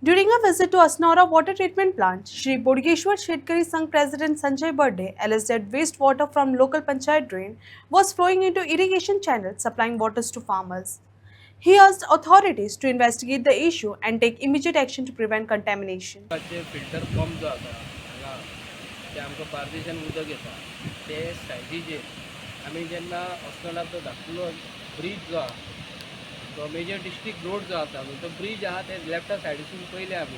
During a visit to Asnora water treatment plant, Shri Bodgeshwar Shetkari Sangh President Sanjay Birde alleged that wastewater from local panchayat drain was flowing into irrigation channels supplying waters to farmers. He asked authorities to investigate the issue and take immediate action to prevent contamination. चे filter pump जो आसा हांगा ते आमकां बार्देशान उदक येता ते सायडीचेर आमी जेन्ना अस्नोडाक तो धाकटुलो ब्रीज जो आहा तो मेजर डिस्ट्रिक्ट रोड जो आसा तो ब्रीज आहा ते लेफ्टा सायडीसून पयले आमी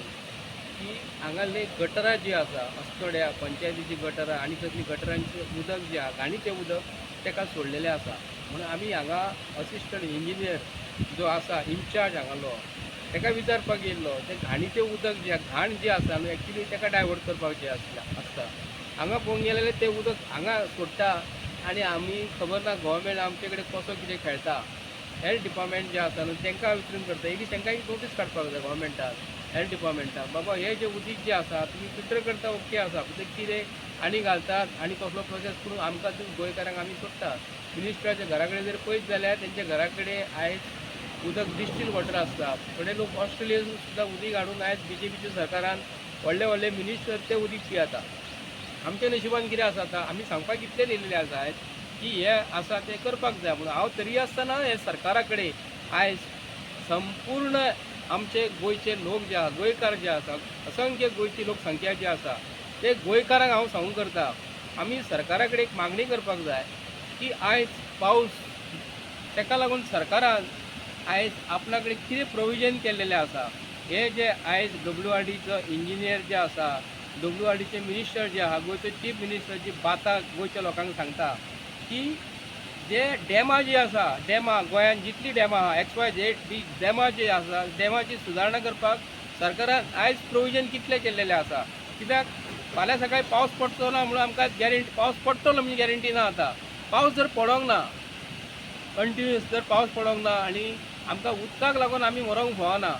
की हांगासले गटरां जी आसा अस्नोड्या पंचायतीची गटरां आनी कसली गटरांचें उदक जें आहा घाणीचें उदक तेका सोडलेलें आसा म्हणून आमी हांगा असिस्टंट इंजिनियर जो आसा इन्चार्ज हांगालो तेका विचारपाक येयल्लो ते घाणीचें उदक जें घाण जी आसा न्हू एक्चुली तेका डायवर्ट करपाक जें आसता हांगा पळोवंक गेलें जाल्यार तें उदक हांगा सोडटा आनी आमी खबर ना गोवोरमेंट आमचे कडेन कसो कितें खेळटा हेल्थ डिपार्टमेंट जे आसा न्हू तांकां विचारून करता इली तांकां एक नोटीस काडपाक जाय गोवोरमेंटाक हेल्थ डिपार्टमेंटाक बाबा हे जे उदीक जे आसा तुमी फिल्टर करता ओके आसा पण कितें आनी घालतात आनी कसलो प्रोसेस करून आमकां गोंयकारांक आमी सोडटात मिनिस्टराच्या घरा कडेन जर पळयत जाल्यार तेंच्या घरा कडेन आयज उदक डिस्टील वॉटर आसता थोडे लोक ऑस्ट्रेलियेसून सुद्दां उदीक हाडून आयज BJPच्या सरकारान व्हडले व्हडले मिनिस्टर ते उदीक पियेता आमच्या नशिबान कितें आसा आतां आमी सांगपाक कितलें लिहिलेलें आसा आयज की हे आसा तें करपाक जाय म्हणून हांव तरी आसतना हे सरकारा कडेन आयज संपूर्ण आमचे गोंयचे लोक जे आसा गोंयकार जे आसा असंख्य गोंयची लोकसंख्या जी आसा ते गोंयकारांक हांव सांगूंक करता आमी सरकारा कडेन एक मागणी करपाक जाय की आयज पावस तेका लागून सरकारान आयज आपणा कडेन कितें प्रोविजन केल्लेलें आसा हे जे आयज WRDचो इंजिनियर जे आसा WRDचे मिनिस्टर जे आहा गोंयचो चीफ मिनिस्टर जी बाता गोंयच्या लोकांक सांगता की जे डॅमा जी आसा डॅमा गोंयांत जितली डॅमा आहा XYZ डॅमा जे आसा डॅमाची सुदारणा करपाक सरकारान आयज प्रोविजन कितलें केल्लेलें आसा कित्याक फाल्यां सकाळी पावस पडटलो ना म्हणून आमकां गॅरंटी पावस पडटलो म्हणजे गॅरंटी ना आतां पावस जर पडोंक ना कंटिन्युअस जर पावस पडोंक ना आनी आमकां उदकाक लागून आमी मरोंक भोवना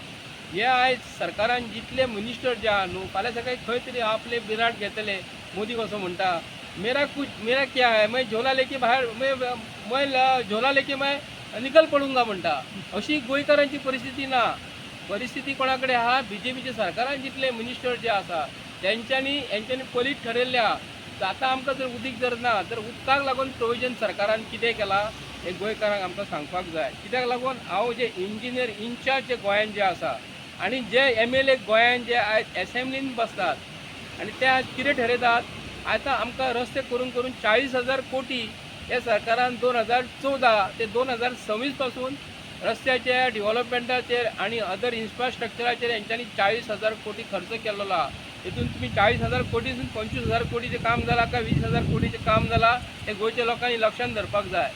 हे आयज सरकारान जितले मिनिस्टर जे आहा न्हू फाल्यां सकाळी खंय तरी आपले बिराट घेतले मोदी कसो म्हणटा मेरा क्या है मैं झोला लेके बाहेर मैं झोला लेके मैं निकल पडूंगा म्हणटा अशी गोंयकारांची परिस्थिती ना परिस्थिती कोणा कडेन आहा BJPच्या सरकारान जितले मिनिस्टर जे आसा तेंच्यांनी पलीत ठरयल्ल्या आतां आमकां जर उदीक जर ना तर उदकाक लागून प्रोविजन सरकारान कितें केलां हे गोंयकारांक आमकां सांगपाक जाय कित्याक लागून हांव जे इंजिनियर इन्चार्ज जे गोंयांत जे आसा आनी जे MLA गोंयांत जे आयज असेंब्लीन बसतात आनी ते आज कितें ठरयतात आतां आमकां रस्ते करून 40,000 कोटी हे सरकारान 2014 ते 2026 पासून रस्त्याच्या डेव्हलपमेंटाचेर आनी अदर इन्फ्रास्ट्रक्चराचेर हेंच्यांनी 40,000 कोटी खर्च केल्लो आहा हितून तुम्ही 40,000 कोटीसून 25,000 कोटीचें काम जालां काय 20,000 कोटीचें काम जालां हे गोंयच्या लोकांनी लक्षांत धरपाक जाय